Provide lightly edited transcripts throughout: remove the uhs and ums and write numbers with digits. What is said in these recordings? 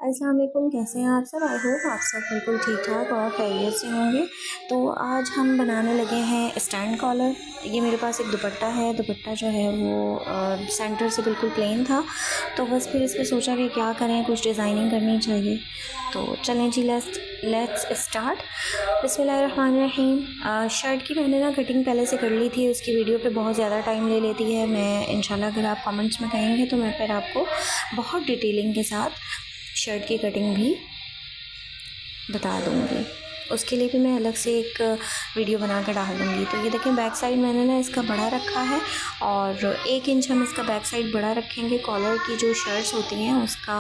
अस्सलाम वालेकुम, कैसे हैं आप सब। आई होप आप सब बिल्कुल ठीक ठाक और खैरियत से होंगे। तो आज हम बनाने लगे हैं स्टैंड कॉलर। ये मेरे पास एक दुपट्टा है। दुपट्टा जो है वो सेंटर से बिल्कुल प्लेन था, तो बस फिर इस पर सोचा कि क्या करें, कुछ डिज़ाइनिंग करनी चाहिए। तो चलें जी, लेट्स स्टार्ट। बिस्मिल्लाहिर्रहमानिर्रहीम। शर्ट की मैंने ना कटिंग पहले से कर ली थी, उसकी वीडियो पे बहुत ज़्यादा टाइम ले लेती है। मैं इंशाल्लाह अगर आप कमेंट्स में कहेंगे तो मैं फिर आपको बहुत डिटेलिंग के साथ शर्ट की कटिंग भी बता दूँगी। उसके लिए भी मैं अलग से एक वीडियो बना कर डाल दूँगी। तो ये देखें, बैक साइड मैंने ना इसका बड़ा रखा है और 1 इंच हम इसका बैक साइड बड़ा रखेंगे। कॉलर की जो शर्ट्स होती हैं उसका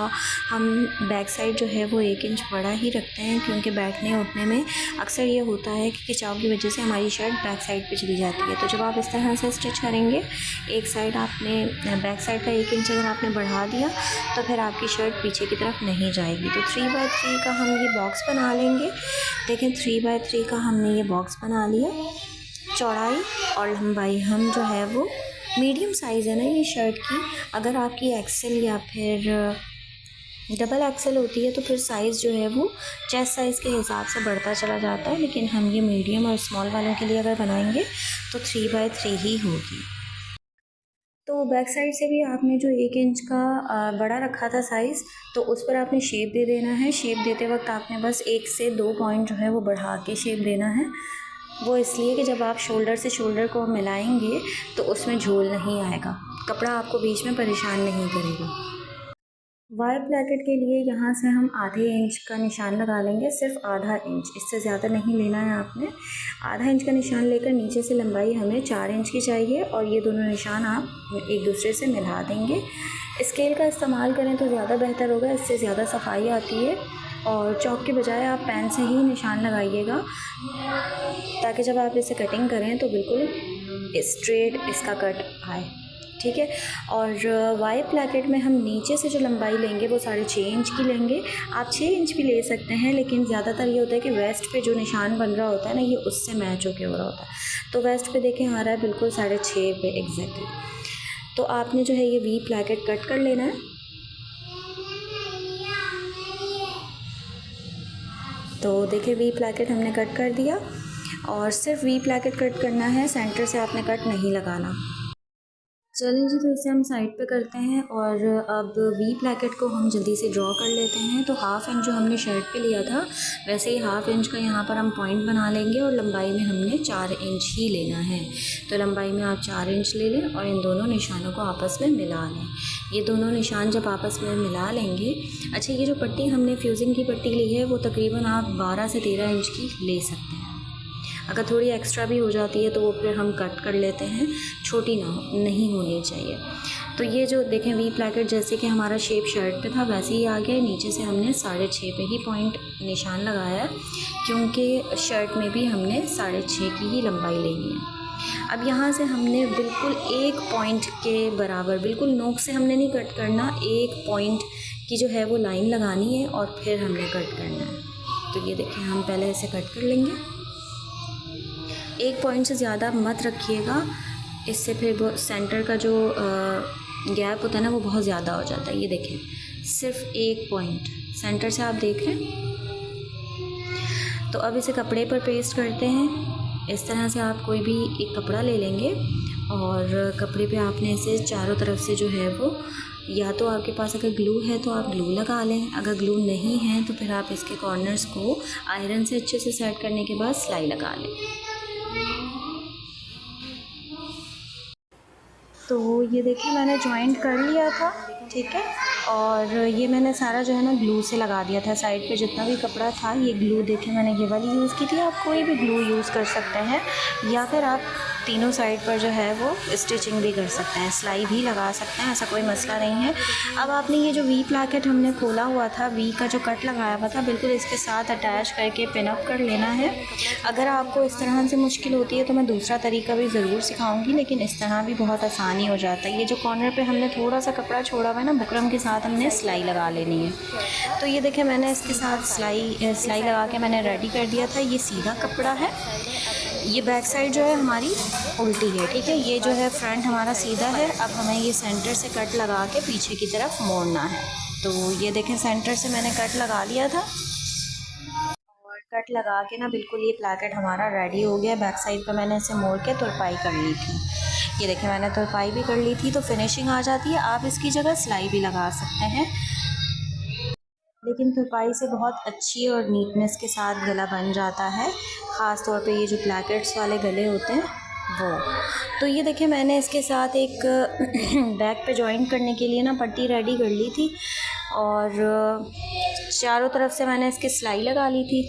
हम बैक साइड जो है वो 1 इंच बड़ा ही रखते हैं, क्योंकि बैठने उठने में अक्सर ये होता है कि खिंचाव की वजह से हमारी शर्ट बैक साइड पे चली जाती है। तो जब आप इस तरह से स्टिच करेंगे, एक साइड आपने बैक साइड का 1 इंच अगर आपने बढ़ा दिया तो फिर आपकी शर्ट पीछे की तरफ नहीं जाएगी। तो 3x3 का हम ये बॉक्स बना लेंगे। देखें, 3x3 का हमने ये बॉक्स बना लिया। चौड़ाई और लंबाई हम जो है वो मीडियम साइज़ है ना ये शर्ट की। अगर आपकी एक्सेल या फिर डबल एक्सेल होती है तो फिर साइज़ जो है वो चेस्ट साइज़ के हिसाब से बढ़ता चला जाता है, लेकिन हम ये मीडियम और स्मॉल वालों के लिए अगर बनाएंगे तो 3x3 ही होगी। तो बैक साइड से भी आपने जो 1 इंच का बड़ा रखा था साइज़, तो उस पर आपने शेप दे देना है। शेप देते वक्त आपने बस 1 से 2 पॉइंट जो है वो बढ़ा के शेप देना है। वो इसलिए कि जब आप शोल्डर से शोल्डर को मिलाएंगे तो उसमें झोल नहीं आएगा, कपड़ा आपको बीच में परेशान नहीं करेगा। वायर ब्रैकेट के लिए यहाँ से हम आधे इंच का निशान लगा लेंगे, सिर्फ आधा इंच, इससे ज़्यादा नहीं लेना है आपने। आधा इंच का निशान लेकर नीचे से लंबाई हमें 4 इंच की चाहिए और ये दोनों निशान आप एक दूसरे से मिला देंगे। स्केल का इस्तेमाल करें तो ज़्यादा बेहतर होगा, इससे ज़्यादा सफाई आती है। और चॉक के बजाय आप पेन से ही निशान लगाइएगा, ताकि जब आप इसे कटिंग करें तो बिल्कुल स्ट्रेट इसका कट आए, ठीक है। और वाई प्लैकेट में हम नीचे से जो लंबाई लेंगे वो 6.5 इंच की लेंगे। आप 6 इंच भी ले सकते हैं, लेकिन ज़्यादातर ये होता है कि वेस्ट पे जो निशान बन रहा होता है ना, ये उससे मैच होके हो रहा होता है। तो वेस्ट पे देखें आ रहा है बिल्कुल 6.5 पे एग्जैक्टली। तो आपने जो है ये वी प्लैकेट कट कर लेना है। तो देखिए, वी प्लैकेट हमने कट कर दिया और सिर्फ वी प्लैकेट कट करना है, सेंटर से आपने कट नहीं लगाना। चलें जी, तो इसे हम साइड पे करते हैं और अब वी प्लैकेट को हम जल्दी से ड्रॉ कर लेते हैं। तो हाफ़ इंच जो हमने शर्ट पे लिया था, वैसे ही हाफ़ इंच का यहाँ पर हम पॉइंट बना लेंगे और लंबाई में हमने 4 इंच ही लेना है। तो लंबाई में आप 4 इंच ले लें और इन दोनों निशानों को आपस में मिला लें। ये दोनों निशान जब आपस में मिला लेंगे, अच्छा, ये जो पट्टी हमने फ्यूज़िंग की पट्टी ली है वो तकरीबन आप 12 से 13 इंच की ले सकते हैं। अगर थोड़ी एक्स्ट्रा भी हो जाती है तो वो फिर हम कट कर लेते हैं, छोटी नहीं होनी चाहिए। तो ये जो देखें, वी प्लैकेट जैसे कि हमारा शेप शर्ट पे था वैसे ही आ गया। नीचे से हमने 6.5 पे ही पॉइंट निशान लगाया है, क्योंकि शर्ट में भी हमने 6.5 की ही लंबाई लेनी है। अब यहाँ से हमने बिल्कुल 1 पॉइंट के बराबर, बिल्कुल नोक से हमने नहीं कट करना, 1 पॉइंट की जो है वो लाइन लगानी है और फिर हमने कट करना है। तो ये देखें, हम पहले इसे कट कर लेंगे। 1 पॉइंट से ज़्यादा मत रखिएगा, इससे फिर वो सेंटर का जो गैप होता है ना वो बहुत ज़्यादा हो जाता है। ये देखें, सिर्फ 1 पॉइंट सेंटर से आप देख रहे हैं। तो अब इसे कपड़े पर पेस्ट करते हैं। इस तरह से आप कोई भी एक कपड़ा ले लेंगे और कपड़े पे आपने इसे चारों तरफ से जो है वो, या तो आपके पास अगर ग्लू है तो आप ग्लू लगा लें, अगर ग्लू नहीं है तो फिर आप इसके कॉर्नर्स को आयरन से अच्छे से सेट करने के बाद सिलाई लगा लें। तो ये देखिए, मैंने जॉइंट कर लिया था, ठीक है। और ये मैंने सारा जो है ना ग्लू से लगा दिया था। साइड पे जितना भी कपड़ा था, ये ग्लू देखिए मैंने ये वाली यूज़ की थी। आप कोई भी ग्लू यूज़ कर सकते हैं, या फिर आप तीनों साइड पर जो है वो स्टिचिंग भी कर सकते हैं, सिलाई भी लगा सकते हैं, ऐसा कोई मसला नहीं है। अब आपने ये जो वी प्लैकेट हमने खोला हुआ था, वी का जो कट लगाया हुआ था, बिल्कुल इसके साथ अटैच करके पिन अप कर लेना है। अगर आपको इस तरह से मुश्किल होती है तो मैं दूसरा तरीका भी ज़रूर सिखाऊंगी, लेकिन इस तरह भी बहुत आसानी हो जाता है। ये जो कॉर्नर पे हमने थोड़ा सा कपड़ा छोड़ा हुआ है ना, बुकरम के साथ हमने सिलाई लगा लेनी है। तो ये देखें, मैंने इसके साथ सिलाई लगा के मैंने रेडी कर दिया था। ये सीधा कपड़ा है, ये बैक साइड जो है हमारी उल्टी है, ठीक है। ये जो है फ्रंट हमारा सीधा है। अब हमें ये सेंटर से कट लगा के पीछे की तरफ मोड़ना है। तो ये देखें सेंटर से मैंने कट लगा लिया था और कट लगा के ना बिल्कुल ये प्लाकेट हमारा रेडी हो गया। बैक साइड पे मैंने इसे मोड़ के तुरपाई कर ली थी। ये देखें मैंने तुरपाई भी कर ली थी तो फिनिशिंग आ जाती है। आप इसकी जगह सिलाई भी लगा सकते हैं, लेकिन तुरपाई से बहुत अच्छी और नीटनेस के साथ गला बन जाता है, ख़ास तौर पे ये जो प्लैकेट्स वाले गले होते हैं वो। तो ये देखिए मैंने इसके साथ एक बैक पे जॉइन करने के लिए ना पट्टी रेडी कर ली थी और चारों तरफ से मैंने इसके सिलाई लगा ली थी।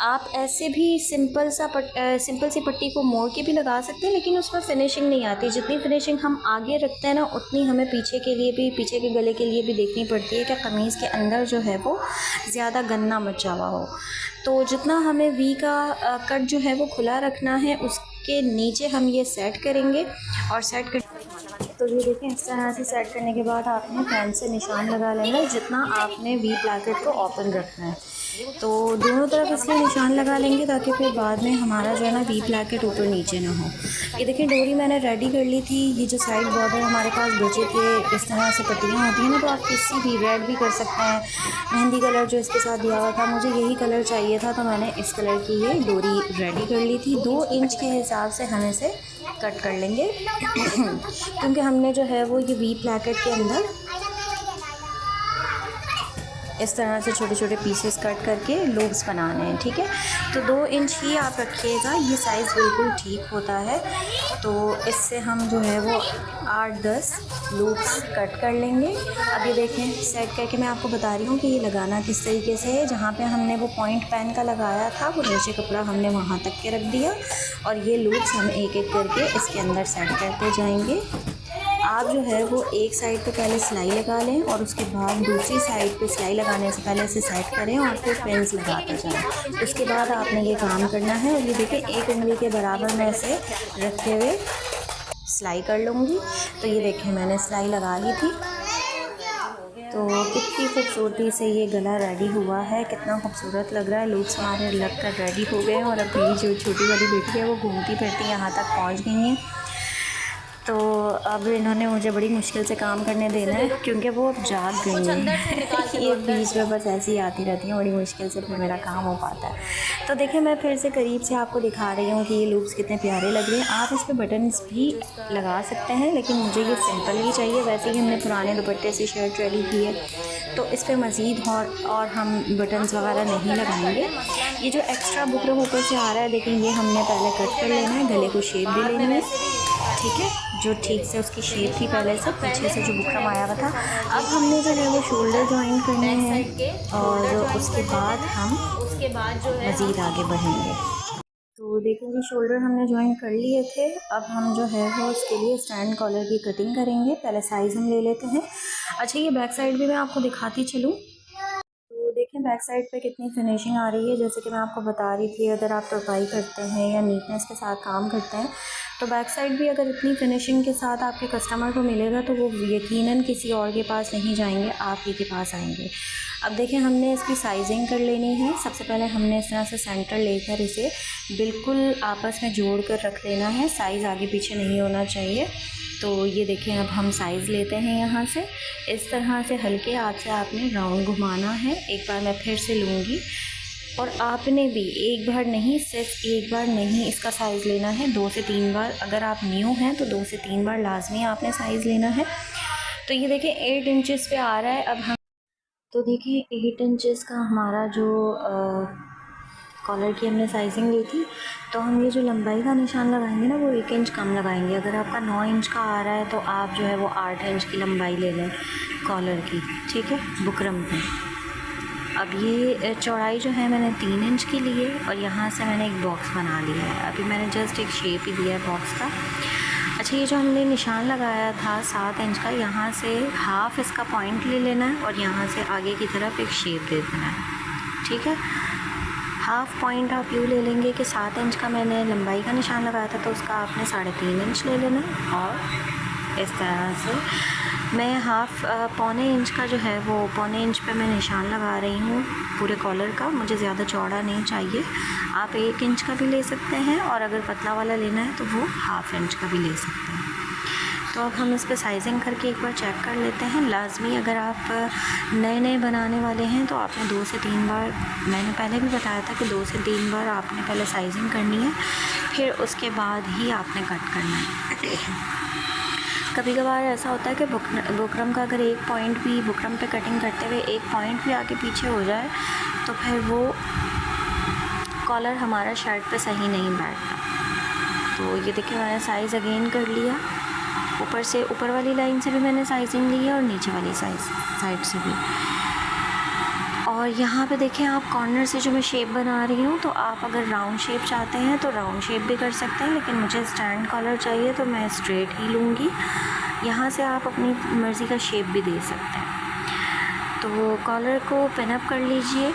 आप ऐसे भी सिंपल सी पट्टी को मोड़ के भी लगा सकते हैं, लेकिन उसमें फिनिशिंग नहीं आती। जितनी फिनिशिंग हम आगे रखते हैं ना उतनी हमें पीछे के गले के लिए भी देखनी पड़ती है कि कमीज़ के अंदर जो है वो ज़्यादा गन्ना मचा हुआ हो। तो जितना हमें वी का कट जो है वो खुला रखना है उसके नीचे हम ये सेट करेंगे। और सेट कर तो ये देखें इस तरह से सेट करने के बाद आपने पेन से निशान लगा लेना है जितना आपने वी प्लैकेट को ओपन रखना है। तो दोनों तरफ इसलिए निशान लगा लेंगे ताकि फिर बाद में हमारा जो है ना वी प्लैकेट ऊपर नीचे ना हो। ये देखिए डोरी मैंने रेडी कर ली थी। ये जो साइड बॉर्डर हमारे पास बचे थे इस तरह से पट्टियाँ होती हैं ना, तो आप किसी भी रेड भी कर सकते हैं। मेहंदी कलर जो इसके साथ दिया हुआ था मुझे यही कलर चाहिए था तो मैंने इस कलर की ये डोरी रेडी कर ली थी। 2 इंच के हिसाब से हम इसे कट कर लेंगे क्योंकि हमने जो है वो ये वी प्लैकेट के अंदर इस तरह से छोटे छोटे पीसेस कट करके लूप्स बनाने हैं। ठीक है, तो 2 इंच ही आप रखिएगा, ये साइज़ बिल्कुल ठीक होता है। तो इससे हम जो है वो 8-10 लूप्स कट कर लेंगे। अब ये देखें सेट करके मैं आपको बता रही हूँ कि ये लगाना किस तरीके से है। जहाँ पे हमने वो पॉइंट पेन का लगाया था वो नीचे कपड़ा हमने वहाँ तक के रख दिया और ये लूप्स हम एक एक करके इसके अंदर सेट करते जाएंगे। आप जो है वो एक साइड पे पहले सिलाई लगा लें और उसके बाद दूसरी साइड पे सिलाई लगाने से पहले इसे सेट करें और फिर पिन्स लगाते जाएं। उसके बाद आपने ये काम करना है। और ये देखिए 1 उंगली के बराबर मैं इसे रखते हुए सिलाई कर लूँगी। तो ये देखें मैंने सिलाई लगा ली थी। तो कितनी खूबसूरती से ये गला रेडी हुआ है, कितना खूबसूरत लग रहा है। लूप्स हमारे लग कर रेडी हो गए हैं और अब मेरी जो छोटी वाली बेटी है वो घूमती फिरती यहाँ तक पहुँच गई हैं। तो अब इन्होंने मुझे बड़ी मुश्किल से काम करने देना है क्योंकि वो अब जाग गई हैं। ये बीच में बस ऐसी ही आती रहती हैं, बड़ी मुश्किल से फिर मेरा काम हो पाता है। तो देखिए मैं फिर से करीब से आपको दिखा रही हूँ कि ये लूप्स कितने प्यारे लग रहे हैं। आप इस पर बटन्स भी लगा सकते हैं, लेकिन मुझे ये सिंपल ही चाहिए। वैसे ही हमने पुराने दुपट्टे से शर्ट रेडी की है तो इस पर मज़ीद और हम बटन्स वगैरह नहीं लगाएंगे। ये जो एक्स्ट्रा बुकरम ऊपर से आ रहा है देखिए ये हमने पहले कट कर लेना है, गले को शेप भी लेनी है। ठीक है, जो ठीक से उसकी शेप थी पहले से, पीछे से जो बुकरम आया हुआ था। अब हमने जो है वो शोल्डर जॉइन करने हैं और उसके बाद हम जो है मज़ीद आगे बढ़ेंगे। तो देखिए जी शोल्डर हमने जॉइन कर लिए थे। अब हम जो है वो उसके लिए स्टैंड कॉलर की कटिंग करेंगे। पहले साइज़ हम ले लेते हैं। अच्छा ये बैक साइड भी मैं आपको दिखाती चलूँ। तो देखें बैक साइड पे कितनी फिनिशिंग आ रही है। जैसे कि मैं आपको बता रही थी अगर आप तुरपाई करते हैं या नीटनेस के साथ काम करते हैं तो बैक साइड भी अगर इतनी फिनिशिंग के साथ आपके कस्टमर को मिलेगा तो वो यकीनन किसी और के पास नहीं जाएंगे, आप ही के पास आएंगे। अब देखें हमने इसकी साइजिंग कर लेनी है। सबसे पहले हमने इस तरह से सेंटर लेकर इसे बिल्कुल आपस में जोड़ कर रख लेना है। साइज़ आगे पीछे नहीं होना चाहिए। तो ये देखें अब हम साइज़ लेते हैं यहाँ से। इस तरह से हल्के हाथ से आपने राउंड घुमाना है। एक बार मैं फिर से लूँगी और आपने भी एक बार नहीं, सिर्फ एक बार नहीं इसका साइज़ लेना है, 2 से 3 बार। अगर आप न्यू हैं तो 2 से 3 बार लाजमी आपने साइज़ लेना है। तो ये देखिए 8 इंचेस पे आ रहा है। अब हम तो देखिए 8 इंचेस का हमारा जो कॉलर की हमने साइजिंग ली थी तो हम ये जो लंबाई का निशान लगाएंगे ना वो 1 इंच कम लगाएंगे। अगर आपका 9 इंच का आ रहा है तो आप जो है वो 8 इंच की लंबाई ले लें कॉलर की। ठीक है, बुकरम पे। अब ये चौड़ाई जो है मैंने 3 इंच की ली है और यहाँ से मैंने एक बॉक्स बना लिया है। अभी मैंने जस्ट एक शेप ही दिया है बॉक्स का। अच्छा ये जो हमने निशान लगाया था 7 इंच का, यहाँ से हाफ़ इसका पॉइंट ले लेना है और यहाँ से आगे की तरफ एक शेप दे देना है। ठीक है, हाफ़ पॉइंट आप यूँ ले लेंगे कि 7 इंच का मैंने लंबाई का निशान लगाया था तो उसका आपने 3.5 इंच ले लेना है। और इस तरह से मैं पौने इंच का जो है वो पौने इंच पे मैं निशान लगा रही हूँ पूरे कॉलर का। मुझे ज़्यादा चौड़ा नहीं चाहिए। आप 1 इंच का भी ले सकते हैं और अगर पतला वाला लेना है तो वो 1/2 इंच का भी ले सकते हैं। तो अब हम इस पे साइजिंग करके एक बार चेक कर लेते हैं। लाजमी अगर आप नए बनाने वाले हैं तो आपने 2 से 3 बार, मैंने पहले भी बताया था कि 2 से 3 बार आपने पहले साइजिंग करनी है, फिर उसके बाद ही आपने कट करना है। कभी कभार ऐसा होता है कि बुकरम का अगर एक पॉइंट भी, बुकरम पे कटिंग करते हुए एक पॉइंट भी आगे पीछे हो जाए तो फिर वो कॉलर हमारा शर्ट पे सही नहीं बैठता। तो ये देखिए मैंने साइज़ अगेन कर लिया, ऊपर से, ऊपर वाली लाइन से भी मैंने साइजिंग ली है और नीचे वाली साइड से भी। और यहाँ पे देखें आप, कॉर्नर से जो मैं शेप बना रही हूँ, तो आप अगर राउंड शेप चाहते हैं तो राउंड शेप भी कर सकते हैं, लेकिन मुझे स्टैंड कॉलर चाहिए तो मैं स्ट्रेट ही लूँगी। यहाँ से आप अपनी मर्ज़ी का शेप भी दे सकते हैं। तो कॉलर को पिन अप कर लीजिए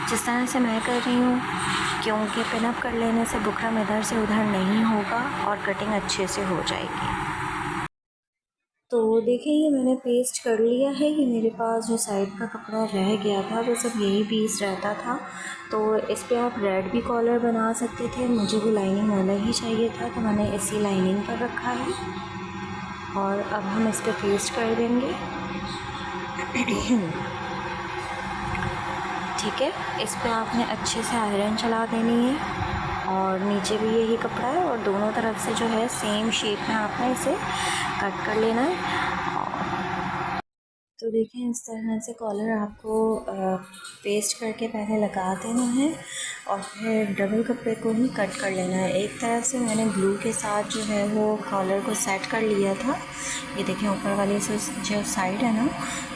जिस तरह से मैं कर रही हूँ, क्योंकि पिन अप कर लेने से बुकरम इधर से उधर नहीं होगा और कटिंग अच्छे से हो जाएगी। तो देखिए ये मैंने पेस्ट कर लिया है। ये मेरे पास जो साइड का कपड़ा रह गया था वो सब यही पीस रहता था, तो इस पे आप रेड भी कॉलर बना सकते थे। मुझे वो लाइनिंग वाला ही चाहिए था तो मैंने इसी लाइनिंग पर रखा है। और अब हम इस पे पेस्ट कर देंगे। ठीक है, इस पे आपने अच्छे से आयरन चला देनी है और नीचे भी यही कपड़ा है और दोनों तरफ से जो है सेम शेप में आपने इसे कट कर लेना है। तो देखें इस तरह से कॉलर आपको पेस्ट करके पहले लगा देना है और फिर डबल कपड़े को ही कट कर लेना है। एक तरफ से मैंने ग्लू के साथ जो है वो कॉलर को सेट कर लिया था। ये देखें ऊपर वाली जो साइड है ना,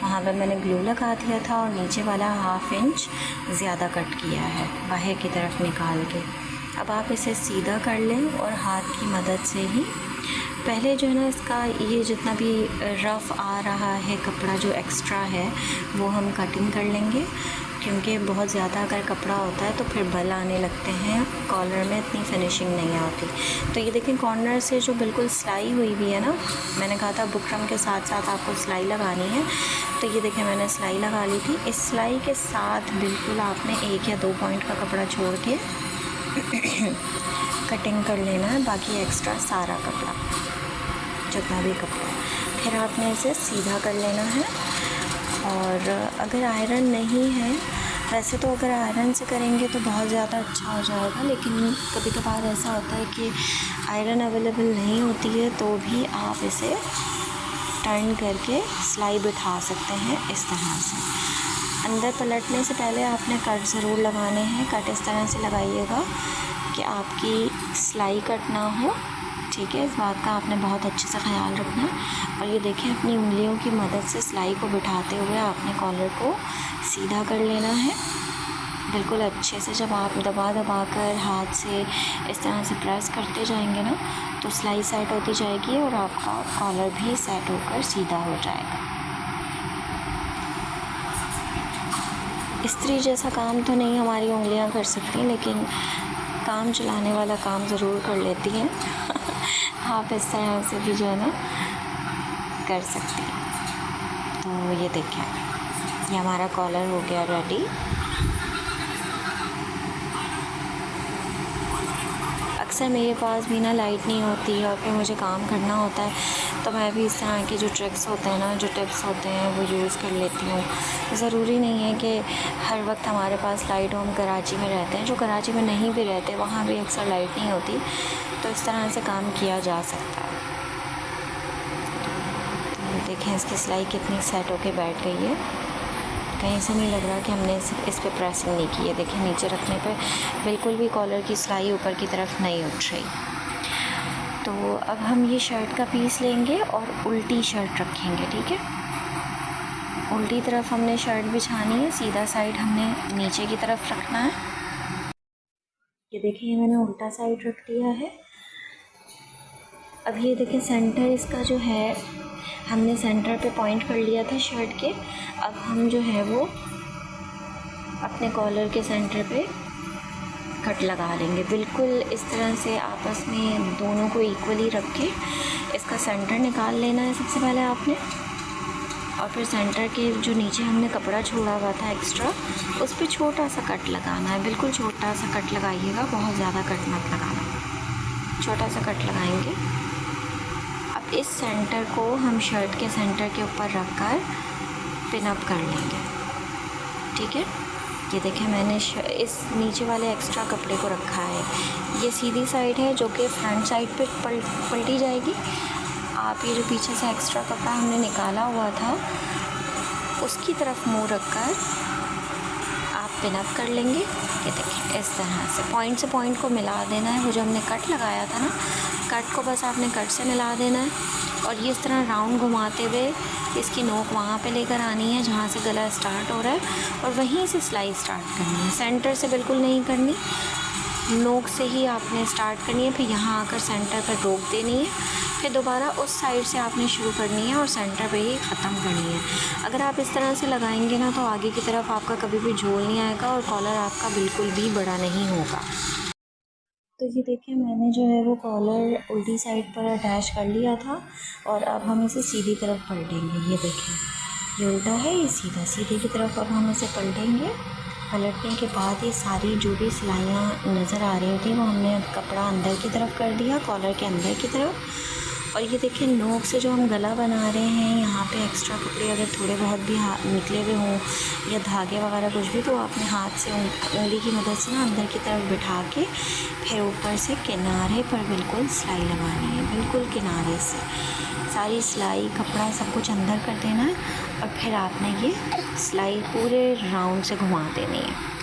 वहाँ पे मैंने ग्लू लगा दिया था और नीचे वाला 1/2 इंच ज़्यादा कट किया है बाहर की तरफ निकाल के। अब आप इसे सीधा कर लें और हाथ की मदद से ही पहले जो है ना, इसका ये जितना भी रफ़ आ रहा है कपड़ा जो एक्स्ट्रा है वो हम कटिंग कर लेंगे, क्योंकि बहुत ज़्यादा अगर कपड़ा होता है तो फिर बल आने लगते हैं, कॉलर में इतनी फिनिशिंग नहीं आती। तो ये देखें कॉर्नर से जो बिल्कुल सिलाई हुई भी है ना, मैंने कहा था बुकरम के साथ साथ आपको सिलाई लगानी है, तो ये देखें मैंने सिलाई लगा ली थी। इस सिलाई के साथ बिल्कुल आपने 1 या 2 पॉइंट का कपड़ा छोड़ के कटिंग कर लेना है, बाकी एक्स्ट्रा सारा कपड़ा जितना भी कपड़ा है। फिर आपने इसे सीधा कर लेना है। और अगर आयरन नहीं है, वैसे तो अगर आयरन से करेंगे तो बहुत ज़्यादा अच्छा हो जाएगा, लेकिन कभी कभार ऐसा होता है कि आयरन अवेलेबल नहीं होती है तो भी आप इसे टर्न करके सिलाई बिठा सकते हैं इस तरह से। अंदर पलटने से पहले आपने कट ज़रूर लगाने हैं। कट इस तरह से लगाइएगा कि आपकी सिलाई कट ना हो, ठीक है, इस बात का आपने बहुत अच्छे से ख़याल रखना है। और ये देखें अपनी उंगलियों की मदद से सिलाई को बिठाते हुए आपने कॉलर को सीधा कर लेना है बिल्कुल अच्छे से। जब आप दबा कर हाथ से इस तरह से प्रेस करते जाएंगे ना, तो सिलाई सेट होती जाएगी और आपका कॉलर भी सेट होकर सीधा हो जाएगा। इस्त्री जैसा काम तो नहीं हमारी उंगलियां कर सकती, लेकिन काम चलाने वाला काम ज़रूर कर लेती हैं। आप इस तरह से भी जो है ना कर सकती हैं। तो ये देखें, ये हमारा कॉलर हो गया रेडी। अक्सर मेरे पास भी ना लाइट नहीं होती और फिर मुझे काम करना होता है, तो मैं भी इस तरह के जो ट्रिक्स होते हैं ना, जो टिप्स होते हैं वो यूज़ कर लेती हूँ। ज़रूरी नहीं है कि हर वक्त हमारे पास लाइट हो। हम कराची में रहते हैं, जो कराची में नहीं भी रहते वहाँ भी अक्सर लाइट नहीं होती, तो इस तरह से काम किया जा सकता है। तो देखें इसकी सिलाई कितनी सेट होके बैठ गई है, कहीं से नहीं लग रहा कि हमने इस पे प्रेसिंग नहीं की है। देखिए नीचे रखने पे बिल्कुल भी कॉलर की सिलाई ऊपर की तरफ नहीं उठ रही। तो अब हम ये शर्ट का पीस लेंगे और उल्टी शर्ट रखेंगे, ठीक है। उल्टी तरफ हमने शर्ट बिछानी है, सीधा साइड हमने नीचे की तरफ रखना है। ये देखिए मैंने उल्टा साइड रख दिया है। अब ये देखिए सेंटर इसका जो है, हमने सेंटर पे पॉइंट कर लिया था शर्ट के। अब हम जो है वो अपने कॉलर के सेंटर पे कट लगा लेंगे, बिल्कुल इस तरह से आपस में दोनों को इक्वली रख के इसका सेंटर निकाल लेना है सबसे पहले आपने। और फिर सेंटर के जो नीचे हमने कपड़ा छोड़ा हुआ था एक्स्ट्रा, उस पर छोटा सा कट लगाना है, बिल्कुल छोटा सा कट लगाइएगा, बहुत ज़्यादा कट मत लगाना, छोटा सा कट लगाएंगे। अब अब इस सेंटर को हम शर्ट के सेंटर के ऊपर रख कर पिन अप कर लेंगे। ठीक है, ये देखें मैंने इस नीचे वाले एक्स्ट्रा कपड़े को रखा है। ये सीधी साइड है जो कि फ्रंट साइड पे पलटी जाएगी। आप ये जो पीछे से एक्स्ट्रा कपड़ा हमने निकाला हुआ था उसकी तरफ मुंह रखकर आप पिन अप कर लेंगे। ये देखें इस तरह से पॉइंट को मिला देना है। वो जो हमने कट लगाया था ना, कट को बस आपने कट से मिला देना है और ये इस तरह राउंड घुमाते हुए इसकी नोक वहाँ पे लेकर आनी है जहाँ से गला स्टार्ट हो रहा है और वहीं से सिलाई स्टार्ट करनी है। सेंटर से बिल्कुल नहीं करनी, नोक से ही आपने स्टार्ट करनी है। फिर यहाँ आकर सेंटर पर रोक देनी है, फिर दोबारा उस साइड से आपने शुरू करनी है और सेंटर पे ही ख़त्म करनी है। अगर आप इस तरह से लगाएंगे ना तो आगे की तरफ आपका कभी भी झोल नहीं आएगा और कॉलर आपका बिल्कुल भी बड़ा नहीं होगा। तो ये देखिए मैंने जो है वो कॉलर उल्टी साइड पर अटैच कर लिया था और अब हम इसे सीधी तरफ पलटेंगे। ये देखें ये उल्टा है, ये सीधा, सीधे की तरफ अब हम इसे पलटेंगे। पलटने के बाद ये सारी जो भी सिलाइयाँ नज़र आ रही थी वो हमने अब कपड़ा अंदर की तरफ कर दिया, कॉलर के अंदर की तरफ। और ये देखिए नोक से जो हम गला बना रहे हैं, यहाँ पे एक्स्ट्रा कपड़े अगर थोड़े बहुत भी निकले हुए हों या धागे वगैरह कुछ भी, तो आपने हाथ से उंगली की मदद से ना अंदर की तरफ बिठा के फिर ऊपर से किनारे पर बिल्कुल सिलाई लगानी है। बिल्कुल किनारे से सारी सिलाई कपड़ा सब कुछ अंदर कर देना है और फिर आपने ये सिलाई पूरे राउंड से घुमा देनी है।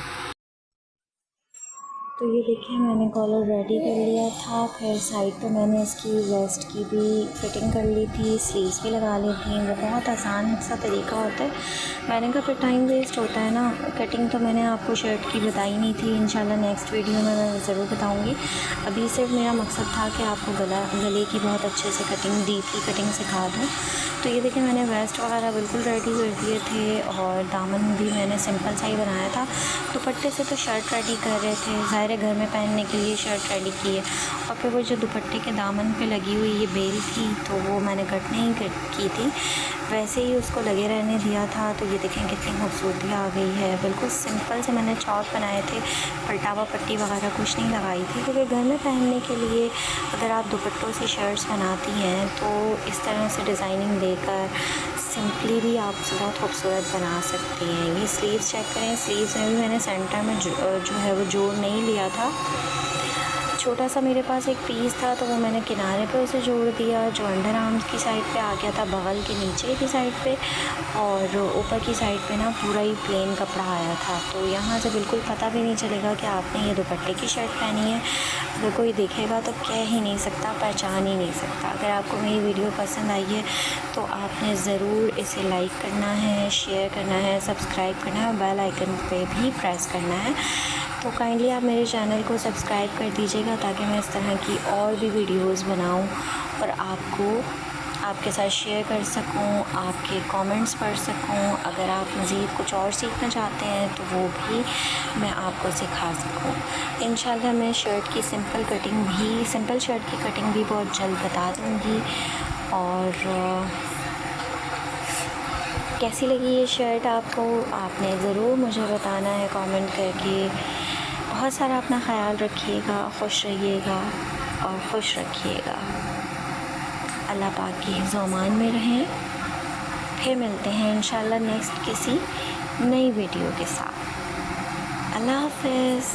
तो ये देखिए मैंने कॉलर रेडी कर लिया था। फिर साइड पे मैंने इसकी वेस्ट की भी फ़िटिंग कर ली थी, स्लीव्स भी लगा ली थी। वो बहुत आसान सा तरीका होता है। मैंने कहा फिर टाइम वेस्ट होता है ना। कटिंग तो मैंने आपको शर्ट की बताई नहीं थी, इंशाल्लाह नेक्स्ट वीडियो में मैं ज़रूर बताऊँगी। अभी सिर्फ मेरा मकसद था कि आपको गले की बहुत अच्छे से कटिंग, डीपली कटिंग सिखा दूँ। तो ये देखिए मैंने वेस्ट वगैरह बिल्कुल रेडी कर दिए थे और दामन भी मैंने सिंपल सा ही बनाया था। दुपट्टे से तो शर्ट रेडी कर रहे थे, ज़ाहिर घर में पहनने के लिए शर्ट रेडी की है। और फिर वो जो दुपट्टे के दामन पे लगी हुई ये बेल थी तो वो मैंने कट नहीं की थी, वैसे ही उसको लगे रहने दिया था। तो ये देखें कितनी खूबसूरती आ गई है। बिल्कुल सिंपल से मैंने चौक बनाए थे, पलटावा पट्टी वगैरह कुछ नहीं लगाई थी, क्योंकि घर में पहनने के लिए अगर आप दुपट्टों से शर्ट्स बनाती हैं तो इस तरह से डिज़ाइनिंग देकर सिंपली भी आप बहुत खूबसूरत बना सकती हैं। ये स्लीव्स चेक करें, स्लीव्स में भी मैंने सेंटर में जो है वो जोड़ नहीं लिया था। छोटा सा मेरे पास एक पीस था तो वो मैंने किनारे पे उसे जोड़ दिया, जो अंडर आर्म्स की साइड पे आ गया था, बगल के नीचे की साइड पे, और ऊपर की साइड पे ना पूरा ही प्लेन कपड़ा आया था। तो यहाँ से बिल्कुल पता भी नहीं चलेगा कि आपने ये दुपट्टे की शर्ट पहनी है। अगर कोई देखेगा तो कह ही नहीं सकता, पहचान ही नहीं सकता। अगर आपको मेरी वीडियो पसंद आई है तो आपने ज़रूर इसे लाइक करना है, शेयर करना है, सब्सक्राइब करना है और बेल आइकन पे भी प्रेस करना है। तो काइंडली आप मेरे चैनल को सब्सक्राइब कर दीजिएगा ताकि मैं इस तरह की और भी वीडियोस बनाऊं और आपको आपके साथ शेयर कर सकूं, आपके कमेंट्स पढ़ सकूं। अगर आप मज़ीद कुछ और सीखना चाहते हैं तो वो भी मैं आपको सिखा सकूं। इंशाल्लाह मैं शर्ट की सिंपल शर्ट की कटिंग भी बहुत जल्द बता दूँगी। और कैसी लगी ये शर्ट आपको, आपने ज़रूर मुझे बताना है कमेंट करके। बहुत सारा अपना ख्याल रखिएगा, खुश रहिएगा और खुश रखिएगा। अल्लाह पाक की हिफ़्ज़-ओ-अमान में रहें। फिर मिलते हैं इंशाल्लाह नेक्स्ट किसी नई वीडियो के साथ। अल्लाह हाफ़िज़।